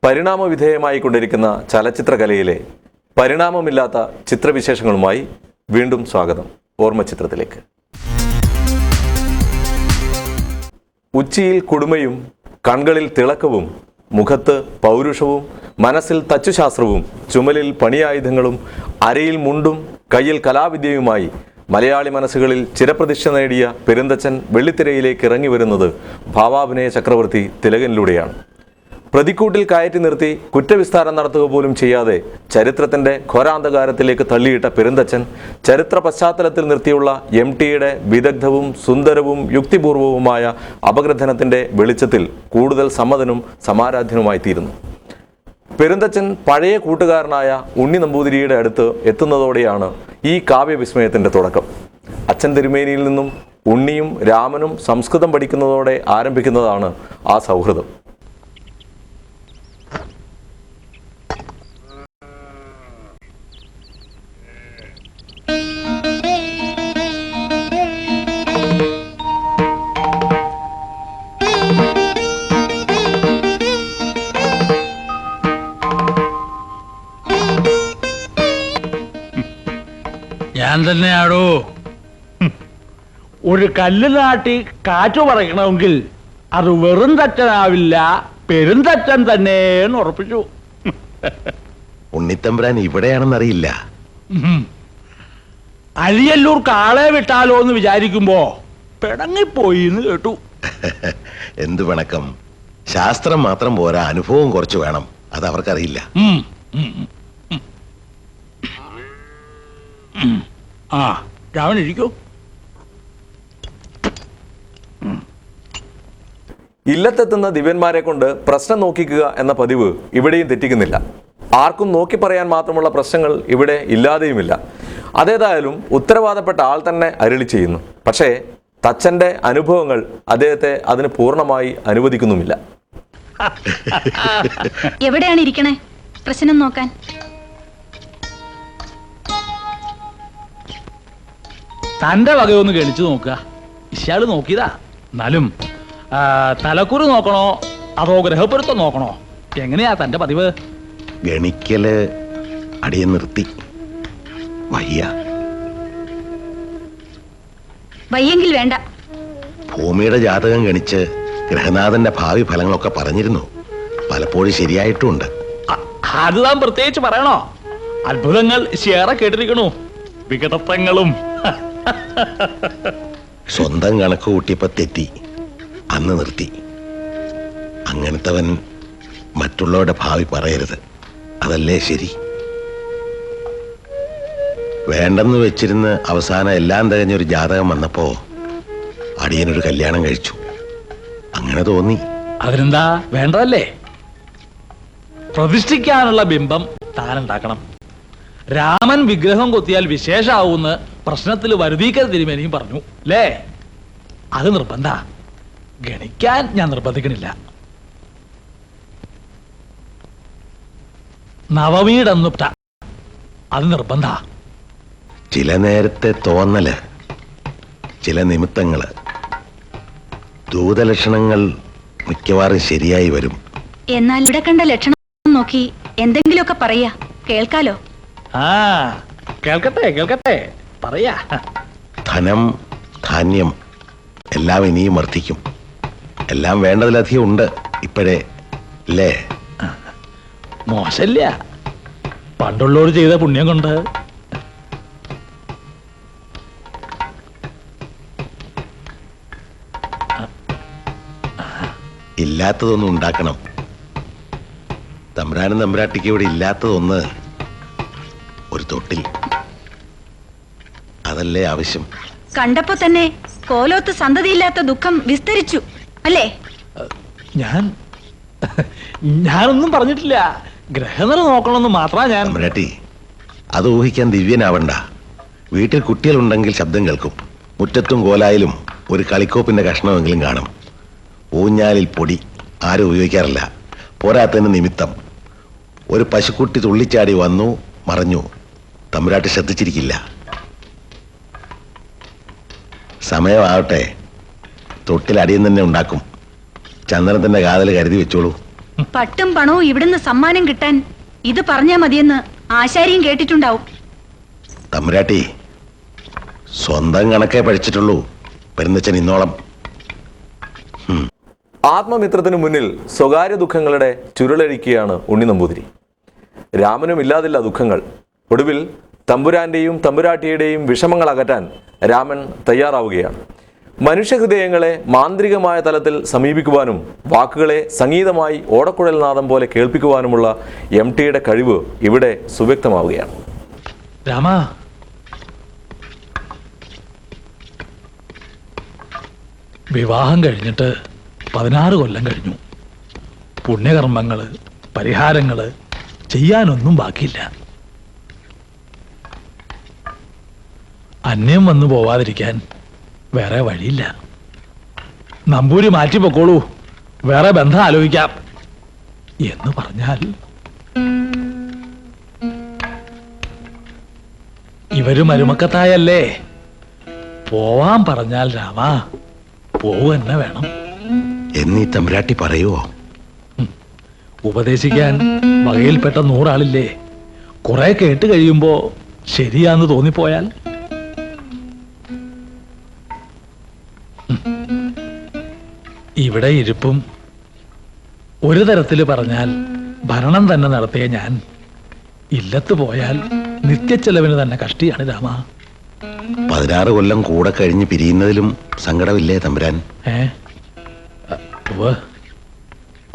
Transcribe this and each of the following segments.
പരിണാമവിധേയമായി കൊണ്ടിരിക്കുന്ന ചലച്ചിത്രകലയിലെ പരിണാമമില്ലാത്ത ചിത്രവിശേഷങ്ങളുമായി വീണ്ടും സ്വാഗതം ഓർമ്മചിത്രത്തിലേക്ക്. ഉച്ചിയിൽ കുടുമയും കൺകളിൽ തിളക്കവും മുഖത്ത് പൗരുഷവും മനസ്സിൽ തച്ചുശാസ്ത്രവും ചുമലിൽ പണിയായുധങ്ങളും അരയിൽ മുണ്ടും കയ്യിൽ കലാവിദ്യയുമായി മലയാളി മനസ്സുകളിൽ ചിരപ്രതിഷ്ഠ നേടിയ പെരുന്തച്ചൻ വെള്ളിത്തിരയിലേക്ക് ഇറങ്ങി വരുന്നത് ഭാവാഭിനയ ചക്രവർത്തി തിലകനിലൂടെയാണ്. പ്രതിക്കൂട്ടിൽ കയറ്റി നിർത്തി കുറ്റവിസ്താരം നടത്തുക പോലും ചെയ്യാതെ ചരിത്രത്തിൻ്റെ ഘോരാന്ധകാരത്തിലേക്ക് തള്ളിയിട്ട പെരുന്തച്ചൻ ചരിത്ര പശ്ചാത്തലത്തിൽ നിർത്തിയുള്ള MTയുടെ വിദഗ്ധവും സുന്ദരവും യുക്തിപൂർവവുമായ അപഗ്രഥനത്തിൻ്റെ വെളിച്ചത്തിൽ കൂടുതൽ സമ്മതനും സമാരാധ്യനുമായി തീരുന്നു. പെരുന്തച്ചൻ പഴയ കൂട്ടുകാരനായ ഉണ്ണി നമ്പൂതിരിയുടെ അടുത്ത് എത്തുന്നതോടെയാണ് ഈ കാവ്യവിസ്മയത്തിൻ്റെ തുടക്കം. അച്ഛൻ തിരുമേനിയിൽ നിന്നും ഉണ്ണിയും രാമനും സംസ്കൃതം പഠിക്കുന്നതോടെ ആരംഭിക്കുന്നതാണ് ആ സൗഹൃദം. ഞാൻ തന്നെയാടോ. ഒരു കല്ല് നാട്ടി കാറ്റു പറയണമെങ്കിൽ അത് വെറും തച്ചനാവില്ല, പെരുന്തച്ചൻ തന്നെ എന്ന് ഉറപ്പിച്ചു. ഉണ്ണിത്തമ്പുരാൻ ഇവിടെയാണെന്നറിയില്ല. അഴിയല്ലൂർ കാളെ വിട്ടാലോ എന്ന് വിചാരിക്കുമ്പോ പിടങ്ങിപ്പോയി എന്ന് കേട്ടു. എന്തു പിണക്കം? ശാസ്ത്രം മാത്രം പോരാ, അനുഭവം കുറച്ച് വേണം. അത് അവർക്കറിയില്ല. ആ രാവൺ ഇരിക്കൂ. ഇല്ലത്തെത്തുന്ന ദിവ്യന്മാരെ കൊണ്ട് പ്രശ്നം നോക്കിക്കുക എന്ന പതിവ് ഇവിടെയും തെറ്റിക്കുന്നില്ല. ആർക്കും നോക്കി പറയാൻ മാത്രമുള്ള പ്രശ്നങ്ങൾ ഇവിടെ ഇല്ലാതെയുമില്ല. അതേതായാലും ഉത്തരവാദപ്പെട്ട ആൾ തന്നെ അരുളി ചെയ്യുന്നു. പക്ഷേ തച്ചൻ്റെ അനുഭവങ്ങൾ അദ്ദേഹത്തെ അതിന് പൂർണ്ണമായി അനുവദിക്കുന്നുമില്ല. എവിടെയാണ് ഇരിക്കണേ പ്രശ്നം നോക്കാൻ? തന്റെ വകയൊന്ന് ഗണിച്ചു നോക്കുക. ഇയാള് നോക്കിയതാ. എന്നാലും തലക്കുറി നോക്കണോ അതോ ഗ്രഹപ്പൊരുത്തം നോക്കണോ? എങ്ങനെയാ തന്റെ പതിവ്? ഗണിക്കല് അടിയെ നിർത്തി. വയ്യെങ്കിൽ വേണ്ട. ഭൂമിയുടെ ജാതകം ഗണിച്ച് ഗ്രഹനാഥന്റെ ഭാവി ഫലങ്ങളൊക്കെ പറഞ്ഞിരുന്നു. പലപ്പോഴും ശരിയായിട്ടുമുണ്ട്. അത് താൻ പ്രത്യേകിച്ച് പറയണോ? അത്ഭുതങ്ങൾ ഏറെ കേട്ടിരിക്കണു. വികടത്വങ്ങളും. സ്വന്തം കണക്ക് കൂട്ടിയപ്പോ തെറ്റി, അന്ന് നിർത്തി. അങ്ങനത്തവൻ മറ്റുള്ളവരുടെ ഭാവി പറയരുത്. അതല്ലേ ശരി? വേണ്ടെന്ന് വെച്ചിരുന്ന് അവസാനം എല്ലാം തികഞ്ഞൊരു ജാതകം വന്നപ്പോ അടിയനൊരു കല്യാണം കഴിച്ചു. അങ്ങനെ തോന്നി. അതിനെന്താ, വേണ്ടതല്ലേ? പ്രതിഷ്ഠിക്കാനുള്ള ബിംബം താനുണ്ടാക്കണം. രാമൻ വിഗ്രഹം കൊത്തിയാൽ വിശേഷാവൂന്ന് പ്രശ്നത്തിൽ വരുതീക്കൽ തിരുമേനിയും പറഞ്ഞു അല്ലേ? അത് നിർബന്ധ. ഗണിക്കാൻ ഞാൻ നിർബന്ധിക്കണില്ല. നവമീടന്നുട്ട അത് നിർബന്ധ. ചില നേരത്തെ തോന്നല്, ചില നിമിത്തങ്ങള്, ദൂതലക്ഷണങ്ങൾ മിക്കവാറും ശരിയായി വരും. എന്നാൽ ഇവിടെ കണ്ട ലക്ഷണം നോക്കി എന്തെങ്കിലുമൊക്കെ പറയാ, കേൾക്കാലോ. ആ കേൾക്കട്ടെ കേൾക്കട്ടെ, പറയാ. ധനം, ധാന്യം എല്ലാം ഇനിയും വർദ്ധിക്കും. എല്ലാം വേണ്ടതിലധികം ഉണ്ട് ഇപ്പോഴേ, അല്ലേ? മോശമില്ല. പണ്ടുള്ളവർ ചെയ്ത പുണ്യം കൊണ്ട്. ഇല്ലാത്തതൊന്നും ഉണ്ടാക്കണം. തമ്പുരാനും തമ്പുരാട്ടിക്ക് ഇവിടെ ഇല്ലാത്തതൊന്ന്, ഒരു തൊട്ടിൽ. അതല്ലേ ആവശ്യം? കണ്ടപ്പോ തന്നെ കോലോത്ത് സന്തതിയില്ലാത്ത ദുഃഖം വിസ്തരിച്ചു അല്ലേ? ഞാനൊന്നും പറഞ്ഞിട്ടില്ല. ഗ്രഹനില നോക്കണമെന്ന് മാത്രമാ ഞാൻ. തമ്പുരാട്ടി, അത് ഊഹിക്കാൻ ദിവ്യനാവണ്ട. വീട്ടിൽ കുട്ടികളുണ്ടെങ്കിൽ ശബ്ദം കേൾക്കും. മുറ്റത്തും കോലായിലും ഒരു കളിക്കോപ്പിന്റെ കഷ്ണമെങ്കിലും കാണും. ഊഞ്ഞാലിൽ പൊടി ആരും ഉപയോഗിക്കാറില്ല. പോരാത്തതിന് നിമിത്തം ഒരു പശുക്കുട്ടി തുള്ളിച്ചാടി വന്നു മറഞ്ഞു. തമ്പുരാട്ടി ശ്രദ്ധിച്ചിരിക്കില്ല. സമയമാവട്ടെ, തൊട്ടിൽ അടിയും തന്നെ ഉണ്ടാക്കും. ചന്ദനത്തിന്റെ കാതൽ കരുതി വെച്ചോളൂ. പട്ടും പണവും ഇവിടുന്ന് സമ്മാനം കിട്ടാൻ ഇത് പറഞ്ഞാ മതിയെന്ന് ആശാരിയും കേട്ടിട്ടുണ്ടാവും. തമ്പുരാട്ടി, സ്വന്തം കണക്കേ പഠിച്ചിട്ടുള്ളൂ പെരുന്തച്ഛൻ ഇന്നോളം. ആത്മമിത്രത്തിനു മുന്നിൽ സ്വകാര്യ ദുഃഖങ്ങളുടെ ചുരുളഴിക്കുകയാണ് ഉണ്ണി നമ്പൂതിരി. രാമനും ഇല്ലാതില്ല ദുഃഖങ്ങൾ. ഒടുവിൽ തമ്പുരാന്റെയും തമ്പുരാട്ടിയുടെയും വിഷമങ്ങൾ അകറ്റാൻ രാമൻ തയ്യാറാവുകയാണ്. മനുഷ്യഹൃദയങ്ങളെ മാന്ത്രികമായ തലത്തിൽ സമീപിക്കുവാനും വാക്കുകളെ സംഗീതമായി ഓടക്കുഴൽ നാദം പോലെ കേൾപ്പിക്കുവാനുമുള്ള MTയുടെ കഴിവ് ഇവിടെ സുവ്യക്തമാവുകയാണ്. രാമ, വിവാഹം കഴിഞ്ഞിട്ട് 16 കൊല്ലം കഴിഞ്ഞു. പുണ്യകർമ്മങ്ങള്, പരിഹാരങ്ങള് ചെയ്യാനൊന്നും ബാക്കിയില്ല. അന്യം വന്നു പോവാതിരിക്കാൻ വേറെ വഴിയില്ല. നമ്പൂരി മാറ്റിപ്പോക്കോളൂ, വേറെ ബന്ധം ആലോചിക്കാം എന്ന് പറഞ്ഞാൽ ഇവര് മരുമക്കത്തായല്ലേ. പോവാൻ പറഞ്ഞാൽ രാമ പോവുക തന്നെ വേണം. എന്നീ തമ്പുരാട്ടി പറയുവോ? ഉപദേശിക്കാൻ വകയിൽപ്പെട്ട 100 ആളില്ലേ. കുറെ കേട്ട് കഴിയുമ്പോ ശരിയാന്ന് തോന്നിപ്പോയാൽ ഇവിടെ ഇരിപ്പും ഒരു തരത്തില് പറഞ്ഞാൽ ഭരണം തന്നെ നടത്തിയ ഞാൻ ഇല്ലത്ത് പോയാൽ നിത്യച്ചെലവിന് തന്നെ കഷ്ടിയാണ് രാമ. 16 കൊല്ലം കൂടെ കഴിഞ്ഞ് പിരിയുന്നതിലും സങ്കടമില്ലേ തമ്പുരാൻ? ഉവ്വ്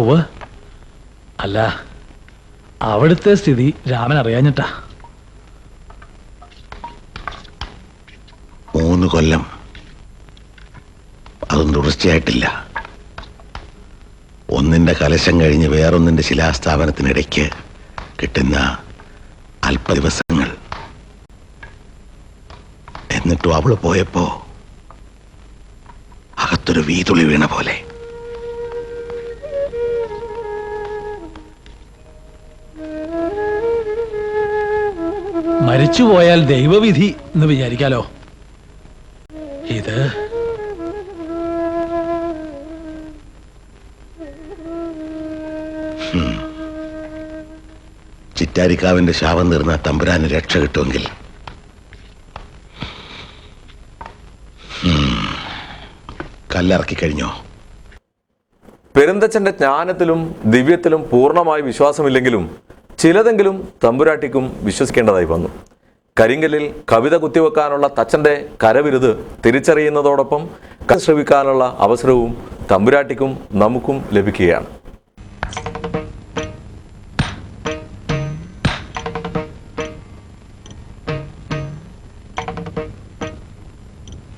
ഉവ്വ്. അല്ല, അവിടുത്തെ സ്ഥിതി രാമൻ അറിയാഞ്ഞിട്ടാ. 3 കൊല്ലം അതും തുടർച്ചയായിട്ടില്ല. ഒന്നിന്റെ കലശം കഴിഞ്ഞ് വേറൊന്നിന്റെ ശിലാസ്ഥാപനത്തിനിടയ്ക്ക് കിട്ടുന്ന അല്പ ദിവസങ്ങൾ. എന്നിട്ടും അവള് പോയപ്പോ അകത്തൊരു വീതുളി വീണ പോലെ. മരിച്ചുപോയാൽ ദൈവവിധി എന്ന് വിചാരിക്കാലോ. ഇത് ചിറ്റാരിക്കാവിന്റെ ശാപം തീർന്ന തമ്പുരാന് രക്ഷ കിട്ടുമെങ്കിൽ കല്ലിറക്കി കഴിഞ്ഞോ? പെരുന്തച്ഛന്റെ ജ്ഞാനത്തിലും ദിവ്യത്തിലും പൂർണ്ണമായി വിശ്വാസമില്ലെങ്കിലും ചിലതെങ്കിലും തമ്പുരാട്ടിക്കും വിശ്വസിക്കേണ്ടതായി വന്നു. കരിങ്കലിൽ കവിത കുത്തിവെക്കാനുള്ള തച്ചന്റെ കരവിരുത് തിരിച്ചറിയുന്നതോടൊപ്പം ശ്രവിക്കാനുള്ള അവസരവും തമ്പുരാട്ടിക്കും നമുക്കും ലഭിക്കുകയാണ്.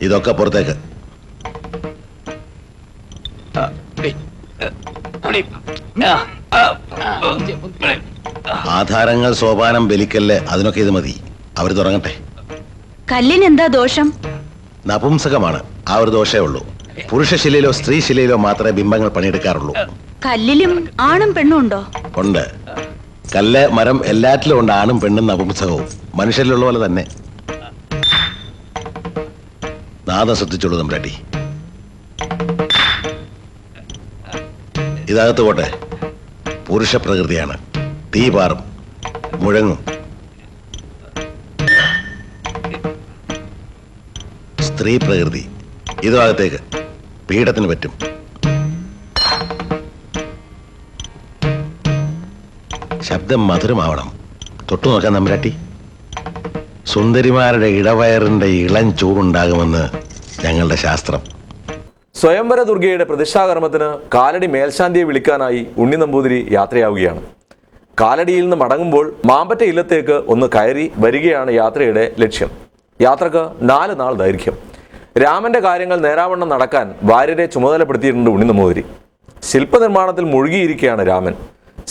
ഇതൊക്കെ പുറത്തേക്ക്. ആധാരങ്ങൾ സോപാനം ബലിക്കല്ല് അതിനൊക്കെ ഇത് മതി. അവർ തുടങ്ങട്ടെ. കല്ലിനെന്താ ദോഷം? നപുംസകമാണ്, ആ ഒരു ദോഷേ ഉള്ളൂ. പുരുഷശിലയിലോ സ്ത്രീശിലയിലോ മാത്രമേ ബിംബങ്ങൾ പണിയെടുക്കാറുള്ളൂ. കല്ലിലും ആണും പെണ്ണും ഉണ്ടോ? ഉണ്ട്. കല്ല്, മരം എല്ലാറ്റിലും ഉണ്ട് ആണും പെണ്ണും നപുംസകവും. മനുഷ്യരിലുള്ള പോലെ തന്നെ. നാദം ശ്രദ്ധിച്ചോളൂ തമ്പുരാട്ടി. ഇതകത്ത് പോട്ടെ. പുരുഷ പ്രകൃതിയാണ്. തീ പാറും, മുഴങ്ങും. സ്ത്രീ പ്രകൃതി. ഇതും അകത്തേക്ക്. പീഠത്തിന് പറ്റും. ശബ്ദം മധുരമാവണം. തൊട്ടു നോക്കാൻ തമ്പുരാട്ടി. സുന്ദരിമാരുടെ ഇടവയറിന്റെ ഇളം ചൂടുണ്ടാകുമെന്ന് ഞങ്ങളുടെ ശാസ്ത്രം. സ്വയംവര ദുർഗയുടെ പ്രതിഷ്ഠാകർമ്മത്തിന് കാലടി മേൽശാന്തിയെ വിളിക്കാനായി ഉണ്ണി നമ്പൂതിരി യാത്രയാവുകയാണ്. കാലടിയിൽ നിന്ന് മടങ്ങുമ്പോൾ മാമ്പറ്റ ഇല്ലത്തേക്ക് ഒന്ന് കയറി വരികയാണ് യാത്രയുടെ ലക്ഷ്യം. യാത്രക്ക് 4 നാൾ ദൈർഘ്യം. രാമന്റെ കാര്യങ്ങൾ നേരാവണ്ണം നടക്കാൻ ഭാര്യരെ ചുമതലപ്പെടുത്തിയിട്ടുണ്ട് ഉണ്ണി നമ്പൂതിരി. ശില്പനിർമ്മാണത്തിൽ മുഴുകിയിരിക്കുകയാണ് രാമൻ.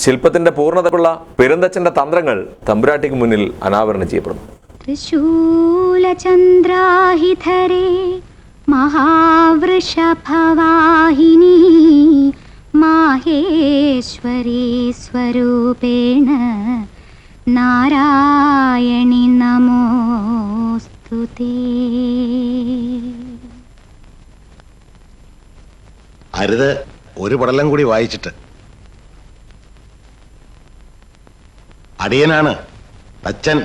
ശില്പത്തിന്റെ പൂർണ്ണതയുള്ള പെരുന്തച്ഛന്റെ തന്ത്രങ്ങൾ തമ്പുരാട്ടിക്ക് മുന്നിൽ അനാവരണം ചെയ്യപ്പെടുന്നു. ത്രിശൂലചന്ദ്രാഹിധരേ മഹാവൃഷഭവാഹിനി മാഹേശ്വരീ സ്വരൂപേണ നാരായണി നമോസ്തുതേ. അരുത്, ഒരു പടലം കൂടി വായിച്ചിട്ട്. അടിയനാണ് അച്ഛൻ.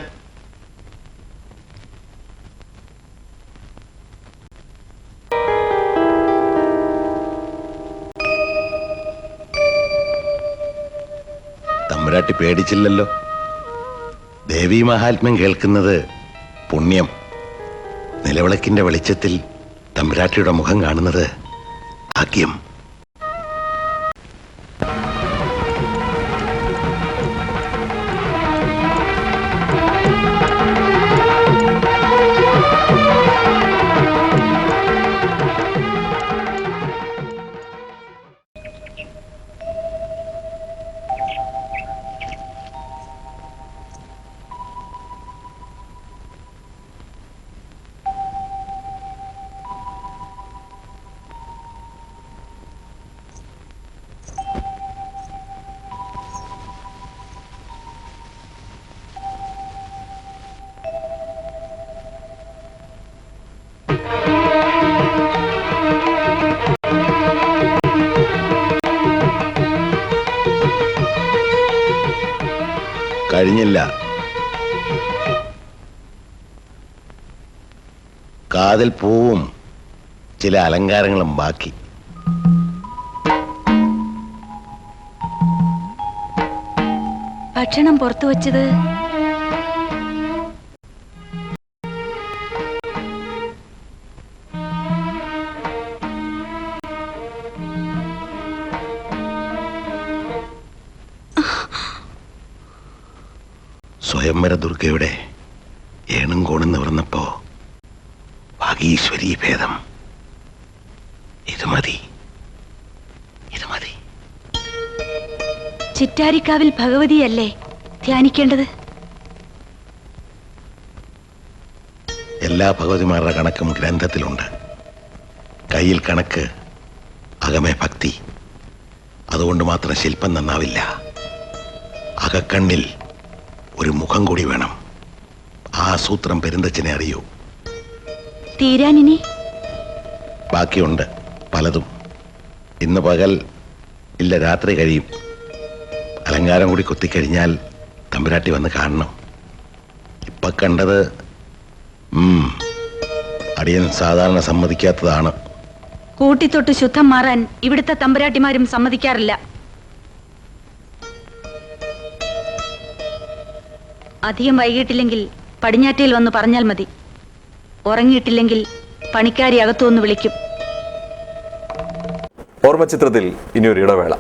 തമ്പുരാട്ടി പേടിച്ചില്ലല്ലോ. ദേവീ മഹാത്മ്യം കേൾക്കുന്നത് പുണ്യം. നിലവിളക്കിന്റെ വെളിച്ചത്തിൽ തമ്പുരാട്ടിയുടെ മുഖം കാണുന്നത് ഭാഗ്യം. കഴിഞ്ഞില്ല. കാതിൽ പൂവും ചില അലങ്കാരങ്ങളും ബാക്കി. ഭക്ഷണം പുറത്തു വച്ചത് സ്വയംവര ദുർഗയുടെ ഏണും കോണും നിവർന്നപ്പോ ഭാഗീശ്വരീ ഭേദം. ഇത് മതി, ഇത് മതി. ചിറ്റാരിക്കാവിൽ ഭഗവതിയല്ലേ ധ്യാനിക്കേണ്ടത്? എല്ലാ ഭഗവതിമാരുടെ കണക്കും ഗ്രന്ഥത്തിലുണ്ട്. കയ്യിൽ കണക്ക്, അകമേ ഭക്തി. അതുകൊണ്ട് മാത്രം ശില്പം നന്നാവില്ല. അകക്കണ്ണിൽ ഒരു മുഖം കൂടി വേണം. ആ സൂത്രം പെരുന്തച്ഛനെ അറിയൂ. തീരാനിനി ബാക്കിയുണ്ട് പലതും. ഇന്ന് പകൽ ഇല്ല, രാത്രി കഴിയും. അലങ്കാരം കൂടി കൊത്തിക്കഴിഞ്ഞാൽ തമ്പുരാട്ടി വന്ന് കാണണം. ഇപ്പൊ കണ്ടത് അടിയൻ സാധാരണ സമ്മതിക്കാത്തതാണ്. കൂട്ടിത്തൊട്ട് ശുദ്ധം മാറാൻ ഇവിടുത്തെ തമ്പുരാട്ടിമാരും സമ്മതിക്കാറില്ല. അധികം വൈകിട്ടില്ലെങ്കിൽ പടിഞ്ഞാറ്റയിൽ വന്ന് പറഞ്ഞാൽ മതി. ഉറങ്ങിയിട്ടില്ലെങ്കിൽ പണിക്കാരി അകത്തുവന്ന് വിളിക്കും. ഓർമ്മചിത്രത്തിൽ ഇനിയൊരു ഇടവേള.